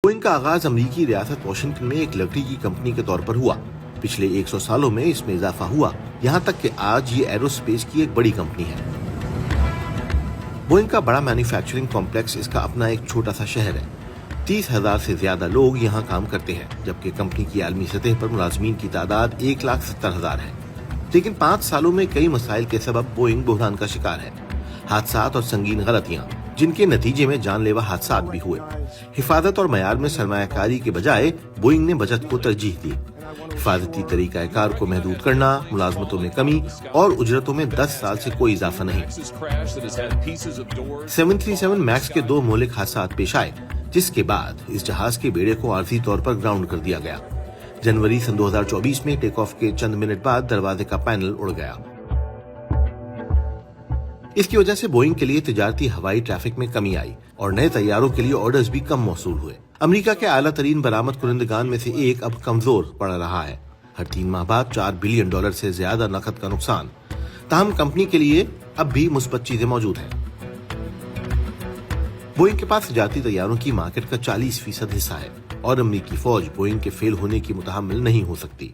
Boeing کا آغاز امریکی ریاست واشنگٹن میں ایک لکڑی کی کمپنی کے طور پر ہوا۔ پچھلے 100 سالوں میں اس میں اضافہ ہوا، یہاں تک کہ آج یہ ایرو اسپیس کی ایک بڑی کمپنی ہے۔ بوئنگ کا بڑا مینوفیکچرنگ کمپلیکس اس کا اپنا ایک چھوٹا سا شہر ہے۔ 30,000 سے زیادہ لوگ یہاں کام کرتے ہیں، جبکہ کمپنی کی عالمی سطح پر ملازمین کی تعداد 1,70,000 ہے۔ لیکن 5 سالوں میں کئی مسائل کے سبب بوئنگ بحران کا شکار ہے۔ حادثات اور سنگین غلطیاں، جن کے نتیجے میں جان لیوا حادثات بھی ہوئے۔ حفاظت اور معیار میں سرمایہ کاری کے بجائے بوئنگ نے بچت کو ترجیح دی۔ حفاظتی طریقہ کار کو محدود کرنا، ملازمتوں میں کمی اور اجرتوں میں 10 سال سے کوئی اضافہ نہیں۔ 737 میکس کے 2 مہلک حادثات پیش آئے، جس کے بعد اس جہاز کے بیڑے کو عارضی طور پر گراؤنڈ کر دیا گیا۔ جنوری سن 2024 میں ٹیک آف کے چند منٹ بعد دروازے کا پینل اڑ گیا۔ اس کی وجہ سے بوئنگ کے لیے تجارتی ہوائی ٹریفک میں کمی آئی اور نئے طیاروں کے لیے آرڈرز بھی کم موصول ہوئے۔ امریکہ کے اعلیٰ ترین برآمد کنندگان میں سے ایک اب کمزور پڑ رہا ہے۔ ہر 3 ماہ بعد $4 بلین سے زیادہ نقد کا نقصان۔ تاہم کمپنی کے لیے اب بھی مثبت چیزیں موجود ہیں۔ بوئنگ کے پاس تجارتی طیاروں کی مارکیٹ کا 40% حصہ ہے اور امریکی فوج بوئنگ کے فیل ہونے کی متحمل نہیں ہو سکتی۔